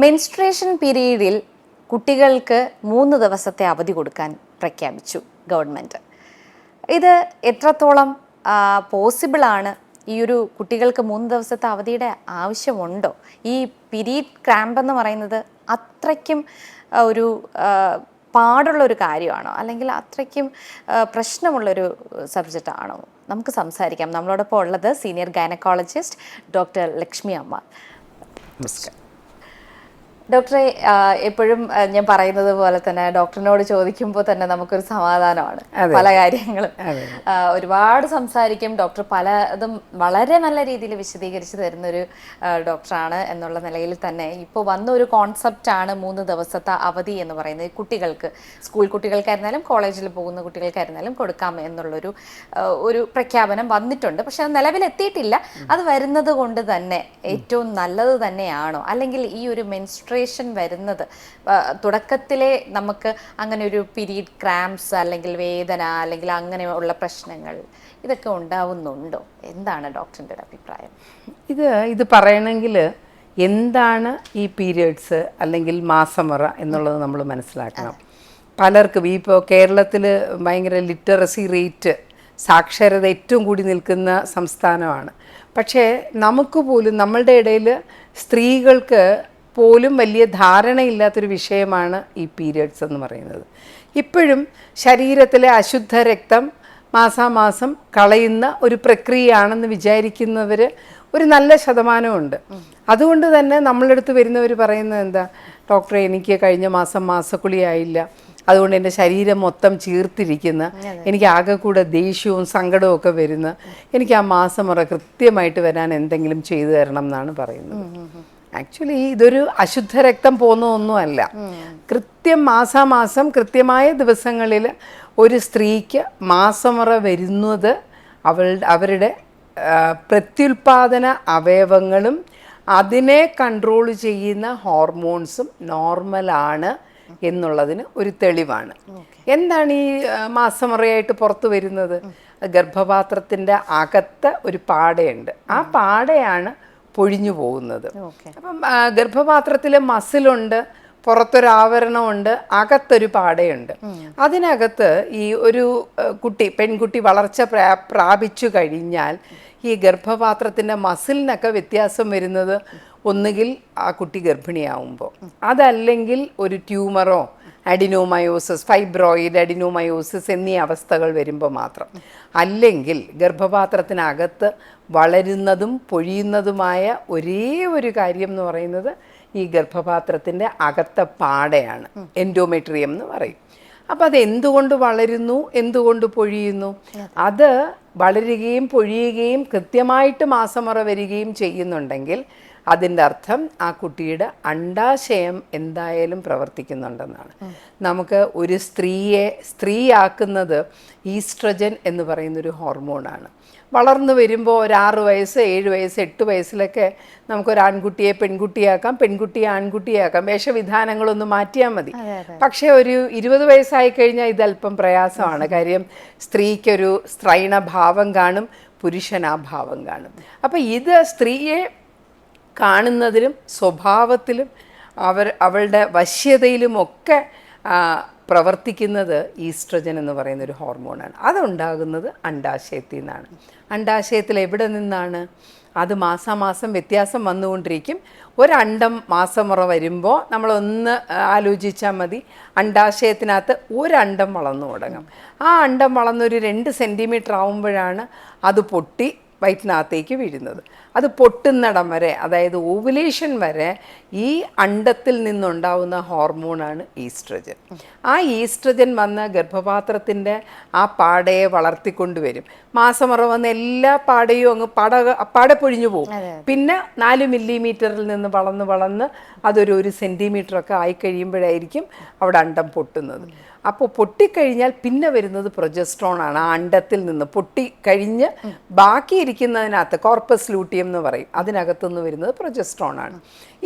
Menstruation പീരീഡിൽ കുട്ടികൾക്ക് 3 ദിവസത്തെ അവധി കൊടുക്കാൻ പ്രഖ്യാപിച്ചു ഗവൺമെൻറ്. ഇത് എത്രത്തോളം പോസിബിളാണ്? ഈ ഒരു കുട്ടികൾക്ക് 3 ദിവസത്തെ അവധിയുടെ ആവശ്യമുണ്ടോ? ഈ പീരീഡ് ക്രാമ്പ് എന്ന് പറയുന്നത് അത്രയ്ക്കും ഒരു പാടുള്ളൊരു കാര്യമാണോ, അല്ലെങ്കിൽ അത്രയ്ക്കും പ്രശ്നമുള്ളൊരു സബ്ജക്റ്റ് ആണോ? നമുക്ക് സംസാരിക്കാം. നമ്മളോടൊപ്പം ഉള്ളത് സീനിയർ ഗൈനക്കോളജിസ്റ്റ് ഡോക്ടർ ലക്ഷ്മി അമ്മ. നമസ്കാരം ഡോക്ടറെ, എപ്പോഴും ഞാൻ പറയുന്നത് പോലെ തന്നെ ഡോക്ടറിനോട് ചോദിക്കുമ്പോൾ തന്നെ നമുക്കൊരു സമാധാനമാണ്. പല കാര്യങ്ങളും ഒരുപാട് സംസാരിക്കും. ഡോക്ടർ പലതും വളരെ നല്ല രീതിയിൽ വിശദീകരിച്ച് തരുന്നൊരു ഡോക്ടറാണ് എന്നുള്ള നിലയിൽ തന്നെ ഇപ്പോൾ വന്ന ഒരു കോൺസെപ്റ്റാണ് 3 ദിവസത്തെ അവധി എന്ന് പറയുന്നത്. കുട്ടികൾക്ക്, സ്കൂൾ കുട്ടികൾക്കായിരുന്നാലും കോളേജിൽ പോകുന്ന കുട്ടികൾക്കായിരുന്നാലും കൊടുക്കാം എന്നുള്ളൊരു പ്രഖ്യാപനം വന്നിട്ടുണ്ട്. പക്ഷെ അത് നിലവിലെത്തിയിട്ടില്ല. അത് വരുന്നത് കൊണ്ട് തന്നെ ഏറ്റവും നല്ലത് തന്നെയാണോ? അല്ലെങ്കിൽ ഈ ഒരു മെൻസ്ട്രേഷൻ വരുന്നത് തുടക്കത്തിലെ നമുക്ക് അങ്ങനെ ഒരു പീരീഡ് ക്രാംസ് അല്ലെങ്കിൽ വേദന അല്ലെങ്കിൽ അങ്ങനെയുള്ള പ്രശ്നങ്ങൾ ഇതൊക്കെ ഉണ്ടാവുന്നുണ്ടോ? എന്താണ് ഡോക്ടറിൻ്റെ അഭിപ്രായം? ഇത് പറയണമെങ്കിൽ എന്താണ് ഈ പീരിയഡ്സ് അല്ലെങ്കിൽ മാസമുറ എന്നുള്ളത് നമ്മൾ മനസ്സിലാക്കണം. പലർക്കും ഇപ്പോൾ കേരളത്തിൽ ഭയങ്കര ലിറ്ററസി റേറ്റ്, സാക്ഷരത ഏറ്റവും കൂടി നിൽക്കുന്ന സംസ്ഥാനമാണ്. പക്ഷേ നമുക്ക് പോലും നമ്മളുടെ ഇടയിൽ സ്ത്രീകൾക്ക് പോലും വലിയ ധാരണയില്ലാത്തൊരു വിഷയമാണ് ഈ പീരിയഡ്സ് എന്ന് പറയുന്നത്. ഇപ്പോഴും ശരീരത്തിലെ അശുദ്ധ രക്തം മാസാമാസം കളയുന്ന ഒരു പ്രക്രിയയാണെന്ന് വിചാരിക്കുന്നവർ ഒരു നല്ല ശതമാനമുണ്ട്. അതുകൊണ്ട് തന്നെ നമ്മളടുത്ത് വരുന്നവർ പറയുന്നത് എന്താ, ഡോക്ടറെ എനിക്ക് കഴിഞ്ഞ മാസം മാസക്കുളിയായില്ല, അതുകൊണ്ട് എൻ്റെ ശരീരം മൊത്തം ചീർത്തിരിക്കുന്ന, എനിക്ക് ആകെ കൂടെ ദേഷ്യവും സങ്കടവും ഒക്കെ വരുന്ന, എനിക്ക് ആ മാസമുറ കൃത്യമായിട്ട് വരാൻ എന്തെങ്കിലും ചെയ്തു തരണം എന്നാണ് പറയുന്നത്. ആക്ച്വലി ഇതൊരു അശുദ്ധ രക്തം പോകുന്നതൊന്നുമല്ല. കൃത്യം മാസാമാസം കൃത്യമായ ദിവസങ്ങളിൽ ഒരു സ്ത്രീക്ക് മാസമുറ വരുന്നത് അവരുടെ പ്രത്യുൽപാദന അവയവങ്ങളും അതിനെ കൺട്രോൾ ചെയ്യുന്ന ഹോർമോൺസും നോർമലാണ് എന്നുള്ളതിന് ഒരു തെളിവാണ്. എന്താണ് ഈ മാസമുറയായിട്ട് പുറത്തു വരുന്നത്? ഗർഭപാത്രത്തിൻ്റെ അകത്ത് ഒരു പാടയുണ്ട്. ആ പാടയാണ് പൊഴിഞ്ഞു പോകുന്നത്. അപ്പം ഗർഭപാത്രത്തിൽ മസിലുണ്ട്, പുറത്തൊരാവരണമുണ്ട്, അകത്തൊരു പാടയുണ്ട്. അതിനകത്ത് ഈ ഒരു പെൺകുട്ടി വളർച്ച പ്രാപിച്ചു കഴിഞ്ഞാൽ ഈ ഗർഭപാത്രത്തിൻ്റെ മസിലിനൊക്കെ വ്യത്യാസം വരുന്നത് ഒന്നുകിൽ ആ കുട്ടി ഗർഭിണിയാവുമ്പോൾ, അതല്ലെങ്കിൽ ഒരു ട്യൂമറോ അഡിനോമയോസിസ്, ഫൈബ്രോയിഡ് അഡിനോമയോസിസ് എന്നീ അവസ്ഥകൾ വരുമ്പോൾ മാത്രം. അല്ലെങ്കിൽ ഗർഭപാത്രത്തിനകത്ത് വളരുന്നതും പൊഴിയുന്നതുമായ ഒരേ ഒരു കാര്യം എന്ന് പറയുന്നത് ഈ ഗർഭപാത്രത്തിൻ്റെ അകത്തെ പാടയാണ്, എൻഡോമെട്രിയം എന്ന് പറയും. അപ്പം അത് എന്തുകൊണ്ട് വളരുന്നു, എന്തുകൊണ്ട് പൊഴിയുന്നു? അത് വളരുകയും പൊഴിയുകയും കൃത്യമായിട്ട് മാസമുറ വരികയും ചെയ്യുന്നുണ്ടെങ്കിൽ അതിൻ്റെ അർത്ഥം ആ കുട്ടിയുടെ അണ്ഡാശയം എന്തായാലും പ്രവർത്തിക്കുന്നുണ്ടെന്നാണ്. നമുക്ക് ഒരു സ്ത്രീയാക്കുന്നത് ഈസ്ട്രജൻ എന്ന് പറയുന്നൊരു ഹോർമോണാണ്. വളർന്നു വരുമ്പോൾ ഒരു 6 വയസ്സ് 7 വയസ്സ് 8 വയസ്സിലൊക്കെ നമുക്കൊരു ആൺകുട്ടിയെ പെൺകുട്ടിയാക്കാം, പെൺകുട്ടിയെ ആൺകുട്ടിയാക്കാം, വേഷവിധാനങ്ങളൊന്ന് മാറ്റിയാൽ മതി. പക്ഷേ ഒരു 20 വയസ്സായി കഴിഞ്ഞാൽ ഇതല്പം പ്രയാസമാണ്. കാര്യം സ്ത്രീക്കൊരു സ്ത്രൈണഭാവം കാണും, പുരുഷനാഭാവം കാണും. അപ്പം ഇത് സ്ത്രീയെ കാണുന്നതിലും സ്വഭാവത്തിലും അവളുടെ വശ്യതയിലുമൊക്കെ പ്രവർത്തിക്കുന്നത് ഈസ്ട്രജൻ എന്ന് പറയുന്നൊരു ഹോർമോണാണ്. അതുണ്ടാകുന്നത് അണ്ഡാശയത്തിൽ നിന്നാണ്. അണ്ഡാശയത്തിൽ എവിടെ നിന്നാണ്? അത് മാസാമാസം വ്യത്യാസം വന്നുകൊണ്ടിരിക്കും. ഒരണ്ടം മാസമുറ വരുമ്പോൾ നമ്മളൊന്ന് ആലോചിച്ചാൽ മതി, അണ്ഡാശയത്തിനകത്ത് ഒരണ്ടം വളർന്നു തുടങ്ങും. ആ അണ്ടം വളർന്നൊരു 2 സെൻറ്റിമീറ്റർ ആവുമ്പോഴാണ് അത് പൊട്ടി വയറ്റിനകത്തേക്ക് വീഴുന്നത്. അത് പൊട്ടുന്നിടം വരെ, അതായത് ഓവുലേഷൻ വരെ ഈ അണ്ടത്തിൽ നിന്നുണ്ടാവുന്ന ഹോർമോണാണ് ഈസ്ട്രജൻ. ആ ഈസ്ട്രജൻ വന്ന് ഗർഭപാത്രത്തിൻ്റെ ആ പാടയെ വളർത്തിക്കൊണ്ടുവരും. മാസമുറ വന്ന് എല്ലാ പാടയും അങ്ങ് പാടെ പൊഴിഞ്ഞു പോകും. പിന്നെ 4 മില്ലിമീറ്ററിൽ നിന്ന് വളർന്ന് അതൊരു 1 സെൻറ്റിമീറ്ററൊക്കെ ആയിക്കഴിയുമ്പോഴായിരിക്കും അവിടെ അണ്ടം പൊട്ടുന്നത്. അപ്പോൾ പൊട്ടിക്കഴിഞ്ഞാൽ പിന്നെ വരുന്നത് പ്രൊജസ്ട്രോണാണ്. ആ അണ്ടത്തിൽ നിന്ന് പൊട്ടിക്കഴിഞ്ഞ് ബാക്കിയിരിക്കുന്നതിനകത്ത് കോർപ്പസ് ലൂട്ടിയം എന്ന് പറയും, അതിനകത്തുനിന്ന് വരുന്നത് പ്രൊജസ്ട്രോണാണ്.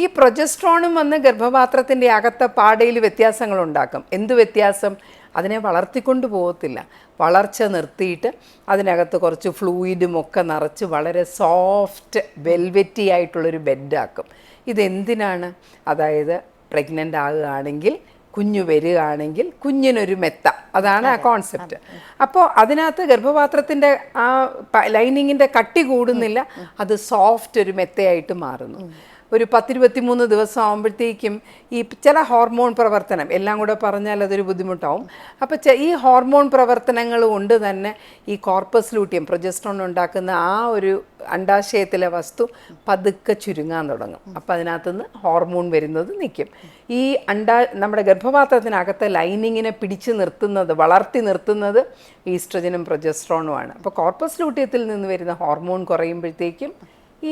ഈ പ്രൊജസ്ട്രോണും വന്ന് ഗർഭപാത്രത്തിൻ്റെ അകത്തെ പാടയിൽ വ്യത്യാസങ്ങളുണ്ടാക്കും. എന്ത് വ്യത്യാസം? അതിനെ വളർത്തിക്കൊണ്ട് പോകത്തില്ല. വളർച്ച നിർത്തിയിട്ട് അതിനകത്ത് കുറച്ച് ഫ്ലൂയിഡും ഒക്കെ നിറച്ച് വളരെ സോഫ്റ്റ് വെൽവെറ്റി ആയിട്ടുള്ളൊരു ബെഡാക്കും. ഇതെന്തിനാണ്? അതായത് പ്രഗ്നൻ്റ് ആകുകയാണെങ്കിൽ, കുഞ്ഞു വരികയാണെങ്കിൽ കുഞ്ഞിനൊരു മെത്ത, അതാണ് ആ കോൺസെപ്റ്റ്. അപ്പോൾ അതിനകത്ത് ഗർഭപാത്രത്തിൻ്റെ ആ ലൈനിങ്ങിൻ്റെ കട്ടി കൂടുന്നില്ല, അത് സോഫ്റ്റ് ഒരു മെത്തയായിട്ട് മാറുന്നു. ഒരു 10-23 ദിവസം ആകുമ്പോഴത്തേക്കും ഈ ചില ഹോർമോൺ പ്രവർത്തനം, എല്ലാം കൂടെ പറഞ്ഞാൽ അതൊരു ബുദ്ധിമുട്ടാവും. അപ്പോൾ ഈ ഹോർമോൺ പ്രവർത്തനങ്ങൾ കൊണ്ട് തന്നെ ഈ കോർപ്പസ് ലൂട്ടിയം, പ്രൊജസ്ട്രോൺ ഉണ്ടാക്കുന്ന ആ ഒരു അണ്ടാശയത്തിലെ വസ്തു പതുക്കെ ചുരുങ്ങാൻ തുടങ്ങും. അപ്പോൾ അതിനകത്തുനിന്ന് ഹോർമോൺ വരുന്നത് നിൽക്കും. ഈ നമ്മുടെ ഗർഭപാത്രത്തിനകത്തെ ലൈനിങ്ങിനെ പിടിച്ചു നിർത്തുന്നത്, വളർത്തി നിർത്തുന്നത് ഈസ്ട്രജനും പ്രൊജസ്ട്രോണുമാണ്. അപ്പോൾ കോർപ്പസ് ലൂട്ടിയത്തിൽ നിന്ന് വരുന്ന ഹോർമോൺ കുറയുമ്പോഴത്തേക്കും ഈ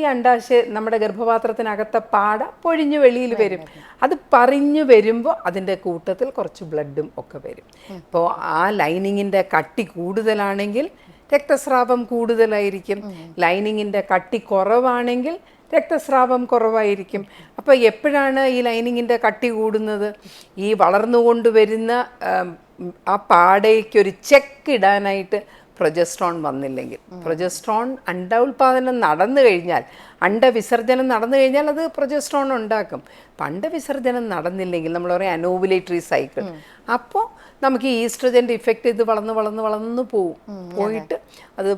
നമ്മുടെ ഗർഭപാത്രത്തിനകത്തെ പാട പൊഴിഞ്ഞു വെളിയിൽ വരും. അത് പറഞ്ഞു വരുമ്പോൾ അതിൻ്റെ കൂട്ടത്തിൽ കുറച്ച് ബ്ലഡും ഒക്കെ വരും. അപ്പോൾ ആ ലൈനിങ്ങിൻ്റെ കട്ടി കൂടുതലാണെങ്കിൽ രക്തസ്രാവം കൂടുതലായിരിക്കും. ലൈനിങ്ങിൻ്റെ കട്ടി കുറവാണെങ്കിൽ രക്തസ്രാവം കുറവായിരിക്കും. അപ്പോൾ എപ്പോഴാണ് ഈ ലൈനിങ്ങിൻ്റെ കട്ടി കൂടുന്നത്? ഈ വളർന്നുകൊണ്ട് വരുന്ന ആ പാടയ്ക്കൊരു ചെക്ക് ഇടാനായിട്ട് പ്രൊജസ്ട്രോൺ വന്നില്ലെങ്കിൽ. പ്രൊജസ്ട്രോൺ ഉൽപാദനം നടന്നു കഴിഞ്ഞാൽ, അണ്ടവിസർജനം നടന്നു കഴിഞ്ഞാൽ അത് പ്രൊജസ്ട്രോൺ ഉണ്ടാക്കും. അണ്ടവിസർജനം നടന്നില്ലെങ്കിൽ, നമ്മൾ പറയും അനോവുലേറ്ററി സൈക്കിൾ, അപ്പോൾ നമുക്ക് ഈ ഈസ്ട്രജൻ്റെ ഇഫക്റ്റ് ഇത് വളർന്ന് പോയിട്ട് അത്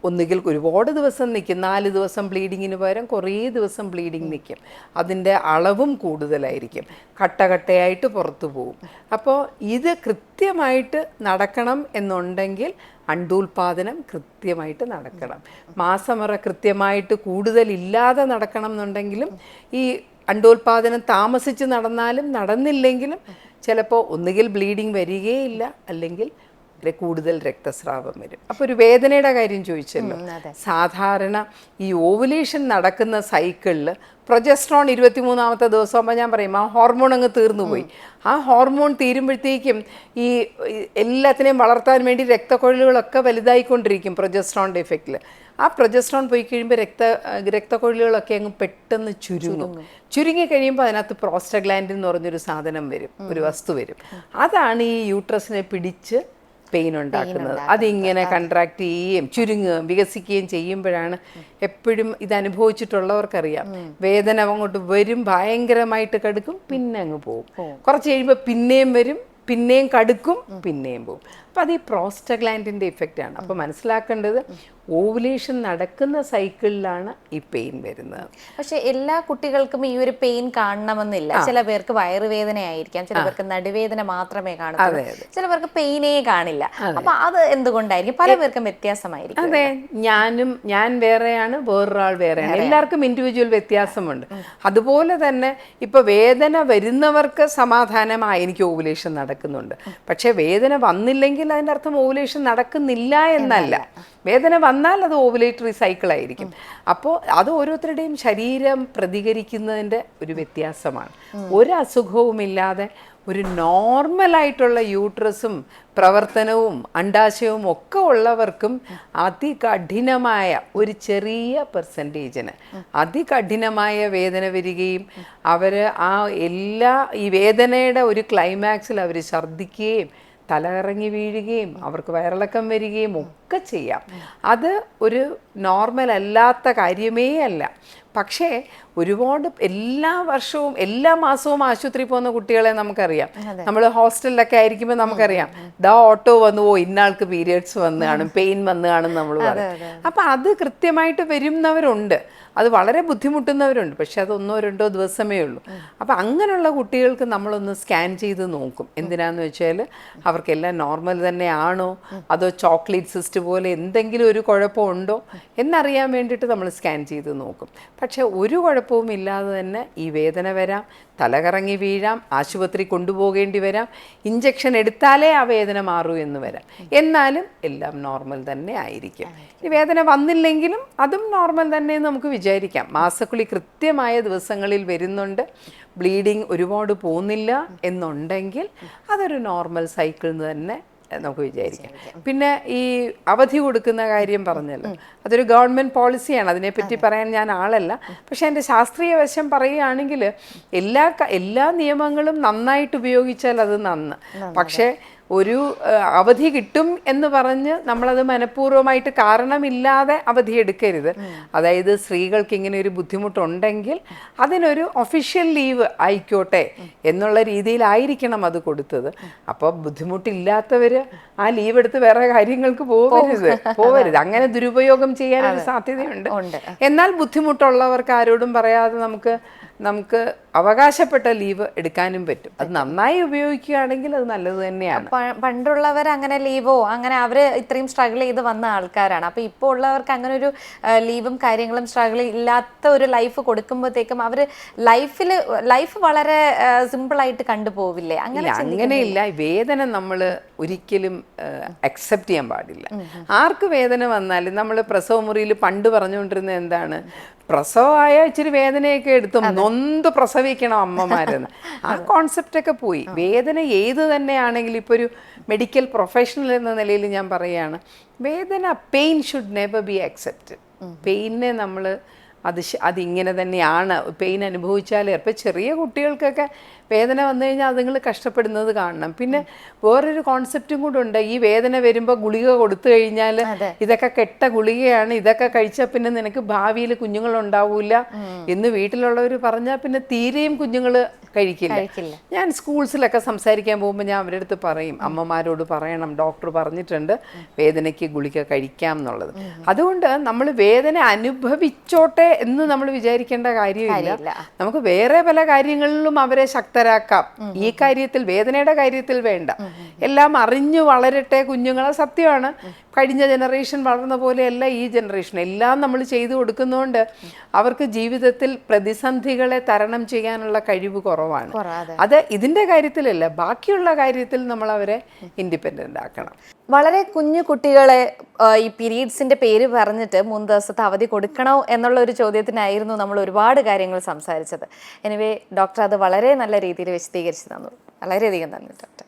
ഒന്നുകിൽ ഒരുപാട് ദിവസം നിൽക്കും. 4 ദിവസം ബ്ലീഡിങ്ങിന് പകരം കുറേ ദിവസം ബ്ലീഡിങ് നിൽക്കും. അതിൻ്റെ അളവും കൂടുതലായിരിക്കും, കട്ടയായിട്ട് പുറത്തു പോകും. അപ്പോൾ ഇത് കൃത്യമായിട്ട് നടക്കണം എന്നുണ്ടെങ്കിൽ അണ്ടോൽപാദനം കൃത്യമായിട്ട് നടക്കണം. മാസമുറ കൃത്യമായിട്ട് കൂടുതലില്ലാതെ നടക്കണം എന്നുണ്ടെങ്കിലും, ഈ അണ്ടോൽപാദനം താമസിച്ച് നടന്നാലും നടന്നില്ലെങ്കിലും ചിലപ്പോൾ ഒന്നുകിൽ ബ്ലീഡിങ് വരികയില്ല, അല്ലെങ്കിൽ കൂടുതൽ രക്തസ്രാവം വരും. അപ്പോൾ ഒരു വേദനയുടെ കാര്യം ചോദിച്ചല്ലോ. സാധാരണ ഈ ഓവുലേഷൻ നടക്കുന്ന സൈക്കിളിൽ പ്രൊജസ്ട്രോൺ 23ാമത്തെ ദിവസമാകുമ്പോൾ ഞാൻ പറയും ആ ഹോർമോൺ അങ്ങ് തീർന്നു പോയി. ആ ഹോർമോൺ തീരുമ്പോഴത്തേക്കും ഈ എല്ലാത്തിനെയും വളർത്താൻ വേണ്ടി രക്തക്കൊഴലുകളൊക്കെ വലുതായിക്കൊണ്ടിരിക്കും പ്രൊജസ്ട്രോണിൻ്റെ എഫക്റ്റിൽ. ആ പ്രൊജസ്ട്രോൺ പോയി കഴിയുമ്പോൾ രക്തക്കൊഴലുകളൊക്കെ അങ്ങ് പെട്ടെന്ന് ചുരുങ്ങി കഴിയുമ്പോൾ അതിനകത്ത് പ്രോസ്റ്റഗ്ലാൻഡിൻ എന്ന് പറഞ്ഞൊരു സാധനം വരും, ഒരു വസ്തു വരും. അതാണ് ഈ യൂട്രസിനെ പിടിച്ച് പെയിൻ ഉണ്ടാക്കുന്നത്. അതിങ്ങനെ കൺട്രാക്ട് ചെയ്യുകയും ചുരുങ്ങുകയും വികസിക്കുകയും ചെയ്യുമ്പോഴാണ്, എപ്പോഴും ഇത് അനുഭവിച്ചിട്ടുള്ളവർക്കറിയാം, വേദന അങ്ങോട്ട് വരും, ഭയങ്കരമായിട്ട് കടുക്കും, പിന്നെ അങ്ങ് പോകും. കുറച്ച് കഴിയുമ്പോൾ പിന്നെയും വരും, പിന്നെയും കടുക്കും, പിന്നെയും പോകും. അപ്പം അത് ഈ പ്രോസ്റ്റഗ്ലാൻഡിൻ്റെ ഇഫക്റ്റാണ്. അപ്പോൾ മനസ്സിലാക്കേണ്ടത് ഓവുലേഷൻ നടക്കുന്ന സൈക്കിളിലാണ് ഈ പെയിൻ വരുന്നത്. പക്ഷെ എല്ലാ കുട്ടികൾക്കും ഈ ഒരു പെയിൻ കാണണമെന്നില്ല. ചില പേർക്ക് വയറുവേദനയായിരിക്കാം, ചില പേർക്ക് നടുവേദന മാത്രമേ കാണുള്ളൂ, ചില പേർക്ക് പെയിനേ കാണില്ല. അപ്പൊ അത് എന്തുകൊണ്ടായിരിക്കും? പല പേർക്കും വ്യത്യാസമായിരിക്കും. അതെ, ഞാൻ വേറെയാണ്, വേറൊരാൾ വേറെയാണ്, എല്ലാവർക്കും ഇൻഡിവിജ്വൽ വ്യത്യാസമുണ്ട്. അതുപോലെ തന്നെ ഇപ്പൊ വേദന വരുന്നവർക്ക് സമാധാനമായി എനിക്ക് ഓവുലേഷൻ നടക്കുന്നുണ്ട്. പക്ഷെ വേദന വന്നില്ലെങ്കിൽ അതിൻ്റെ അർത്ഥം ഓവുലേഷൻ നടക്കുന്നില്ല എന്നല്ല. വേദന വന്നാൽ അത് ഓവുലേറ്ററി സൈക്കിളായിരിക്കും. അപ്പോൾ അത് ഓരോരുത്തരുടെയും ശരീരം പ്രതികരിക്കുന്നതിൻ്റെ ഒരു വ്യത്യാസമാണ്. ഒരു അസുഖവുമില്ലാതെ ഒരു നോർമലായിട്ടുള്ള യൂട്രസും പ്രവർത്തനവും അണ്ടാശയവും ഒക്കെ ഉള്ളവർക്കും അതികഠിനമായ ഒരു ചെറിയ പെർസെൻറ്റേജിന് അതികഠിനമായ വേദന വരികയും അവർ ഈ വേദനയുടെ ഒരു ക്ലൈമാക്സിൽ അവർ ഛർദ്ദിക്കുകയും തലകറങ്ങി വീഴുകയും അവർക്ക് വയറിളക്കം വരികയും ഒക്കെ ചെയ്യാം. അത് ഒരു നോർമൽ അല്ലാത്ത കാര്യമേ അല്ല. പക്ഷേ ഒരുപാട് എല്ലാ വർഷവും എല്ലാ മാസവും ആശുപത്രി പോകുന്ന കുട്ടികളെ നമുക്കറിയാം. നമ്മൾ ഹോസ്റ്റലിലൊക്കെ ആയിരിക്കുമ്പോൾ നമുക്കറിയാം, ഓട്ടോ വന്നു ഇന്നാൾക്ക് പീരിയഡ്സ് വന്ന് കാണും, പെയിൻ വന്ന് കാണും നമ്മൾ പറയും. അപ്പം അത് കൃത്യമായിട്ട് വരുന്നവരുണ്ട്, അത് വളരെ ബുദ്ധിമുട്ടുന്നവരുണ്ട്. പക്ഷെ അത് 1-2 ദിവസമേ ഉള്ളൂ. അപ്പം അങ്ങനെയുള്ള കുട്ടികൾക്ക് നമ്മളൊന്ന് സ്കാൻ ചെയ്ത് നോക്കും. എന്തിനാന്ന് വെച്ചാൽ അവർക്കെല്ലാം നോർമൽ തന്നെയാണോ, അതോ ചോക്ലേറ്റ് സിസ്റ്റ് പോലെ എന്തെങ്കിലും ഒരു കുഴപ്പമുണ്ടോ എന്നറിയാൻ വേണ്ടിയിട്ട് നമ്മൾ സ്കാൻ ചെയ്ത് നോക്കും. പക്ഷെ ഒരു കുഴപ്പവും ഇല്ലാതെ തന്നെ ഈ വേദന വരാം, തലകറങ്ങി വീഴാം, ആശുപത്രി കൊണ്ടുപോകേണ്ടി വരാം, ഇഞ്ചക്ഷൻ എടുത്താലേ ആ വേദന മാറൂ എന്ന് വരാം. എന്നാലും എല്ലാം നോർമൽ തന്നെ ആയിരിക്കും. ഈ വേദന വന്നില്ലെങ്കിലും അതും നോർമൽ തന്നെ നമുക്ക് വിചാരിക്കാം. മാസക്കുളി കൃത്യമായ ദിവസങ്ങളിൽ വരുന്നുണ്ട്, ബ്ലീഡിങ് ഒരുപാട് പോകുന്നില്ല എന്നുണ്ടെങ്കിൽ അതൊരു നോർമൽ സൈക്കിൾ തന്നെ നമുക്ക് വിചാരിക്കാം. പിന്നെ ഈ അവധി കൊടുക്കുന്ന കാര്യം പറഞ്ഞല്ലോ, അതൊരു ഗവൺമെൻറ് പോളിസിയാണ്. അതിനെപ്പറ്റി പറയാൻ ഞാൻ ആളല്ല. പക്ഷേ എൻ്റെ ശാസ്ത്രീയ വശം പറയുകയാണെങ്കിൽ എല്ലാ നിയമങ്ങളും നന്നായിട്ട് ഉപയോഗിച്ചാൽ അത് നന്ന്. പക്ഷേ ഒരു അവധി കിട്ടും എന്ന് പറഞ്ഞ് നമ്മളത് മനഃപൂർവ്വമായിട്ട് കാരണമില്ലാതെ അവധി എടുക്കരുത്. അതായത് സ്ത്രീകൾക്ക് ഇങ്ങനെ ഒരു ബുദ്ധിമുട്ടുണ്ടെങ്കിൽ അതിനൊരു ഒഫീഷ്യൽ ലീവ് ആയിക്കോട്ടെ എന്നുള്ള രീതിയിലായിരിക്കണം അത് കൊടുത്തത്. അപ്പോൾ ബുദ്ധിമുട്ടില്ലാത്തവർ ആ ലീവ് എടുത്ത് വേറെ കാര്യങ്ങൾക്ക് പോവരുത്. അങ്ങനെ ദുരുപയോഗം ചെയ്യാനൊരു സാധ്യതയുണ്ട്. എന്നാൽ ബുദ്ധിമുട്ടുള്ളവർക്ക് ആരോടും പറയാതെ നമുക്ക് അവകാശപ്പെട്ട ലീവ് എടുക്കാനും പറ്റും. അത് നന്നായി ഉപയോഗിക്കുകയാണെങ്കിൽ അത് നല്ലത് തന്നെയാണ്. പണ്ടുള്ളവർ അങ്ങനെ ലീവോ അങ്ങനെ അവര് ഇത്രയും സ്ട്രഗിൾ ചെയ്ത് വന്ന ആൾക്കാരാണ്. അപ്പൊ ഇപ്പോൾ ഉള്ളവർക്ക് അങ്ങനെ ഒരു ലീവും കാര്യങ്ങളും സ്ട്രഗിൾ ഇല്ലാത്ത ഒരു ലൈഫ് കൊടുക്കുമ്പോഴത്തേക്കും അവര് ലൈഫ് വളരെ സിമ്പിൾ ആയിട്ട് കണ്ടുപോവില്ലേ? അങ്ങനെയില്ല. വേദന നമ്മൾ ഒരിക്കലും അക്സെപ്റ്റ് ചെയ്യാൻ പാടില്ല. ആർക്ക് വേദന വന്നാലും നമ്മൾ പ്രസവ മുറിയിൽ പണ്ട് പറഞ്ഞുകൊണ്ടിരുന്നത് എന്താണ്, പ്രസവമായ ഇച്ചിരി വേദനയൊക്കെ എടുത്തു നൊന്ത് പ്രസവിക്കണം അമ്മമാരെന്ന്. ആ കോൺസെപ്റ്റൊക്കെ പോയി. വേദന ഏത് തന്നെയാണെങ്കിലും ഇപ്പോൾ ഒരു മെഡിക്കൽ പ്രൊഫഷണൽ എന്ന നിലയിൽ ഞാൻ പറയുകയാണ്, വേദന pain should never be accepted. പെയിനെ നമ്മൾ അതിങ്ങനെ തന്നെയാണ്. പെയിൻ അനുഭവിച്ചാലേ. ഇപ്പോൾ ചെറിയ കുട്ടികൾക്കൊക്കെ വേദന വന്നു കഴിഞ്ഞാൽ അതുങ്ങൾ കഷ്ടപ്പെടുന്നത് കാണണം. പിന്നെ വേറൊരു കോൺസെപ്റ്റും കൂടെ ഉണ്ട്. ഈ വേദന വരുമ്പോൾ ഗുളിക കൊടുത്തു കഴിഞ്ഞാൽ ഇതൊക്കെ കെട്ട ഗുളികയാണ്, ഇതൊക്കെ കഴിച്ചാൽ പിന്നെ നിനക്ക് ഭാവിയിൽ കുഞ്ഞുങ്ങളുണ്ടാവില്ല എന്ന് വീട്ടിലുള്ളവർ പറഞ്ഞാൽ പിന്നെ തീരെയും കുഞ്ഞുങ്ങൾ കഴിക്കില്ല. ഞാൻ സ്കൂൾസിലൊക്കെ സംസാരിക്കാൻ പോകുമ്പോൾ ഞാൻ അവരുടെ അടുത്ത് പറയും, അമ്മമാരോട് പറയണം ഡോക്ടർ പറഞ്ഞിട്ടുണ്ട് വേദനയ്ക്ക് ഗുളിക കഴിക്കാം എന്നുള്ളത്. അതുകൊണ്ട് നമ്മൾ വേദന അനുഭവിച്ചോട്ടെ എന്ന് നമ്മൾ വിചാരിക്കേണ്ട കാര്യമില്ല. നമുക്ക് വേറെ പല കാര്യങ്ങളിലും അവരെ ശക്തരാക്കാം. ഈ കാര്യത്തിൽ, വേദനയുടെ കാര്യത്തിൽ വേണ്ട. എല്ലാം അറിഞ്ഞു വളരട്ടെ കുഞ്ഞുങ്ങളെ. സത്യമാണ്, കഴിഞ്ഞ ജനറേഷൻ വളർന്ന പോലെയല്ല ഈ ജനറേഷൻ. എല്ലാം നമ്മൾ ചെയ്തു കൊടുക്കുന്നതുകൊണ്ട് അവർക്ക് ജീവിതത്തിൽ പ്രതിസന്ധികളെ തരണം ചെയ്യാനുള്ള കഴിവ് കുറവാണ്. അത് ഇതിൻ്റെ കാര്യത്തിലല്ല, ബാക്കിയുള്ള കാര്യത്തിൽ നമ്മൾ അവരെ ഇൻഡിപെൻഡൻ്റ് ആക്കണം. വളരെ കുഞ്ഞു കുട്ടികളെ ഈ പീരീഡ്സിന്റെ പേര് പറഞ്ഞിട്ട് 3 ദിവസത്തെ അവധി കൊടുക്കണോ എന്നുള്ള ഒരു ചോദ്യത്തിനായിരുന്നു നമ്മൾ ഒരുപാട് കാര്യങ്ങൾ സംസാരിച്ചത്. എനിവേ ഡോക്ടർ അത് വളരെ നല്ല രീതിയിൽ വിശദീകരിച്ച് തന്നു. വളരെയധികം നന്ദി ഡോക്ടർ.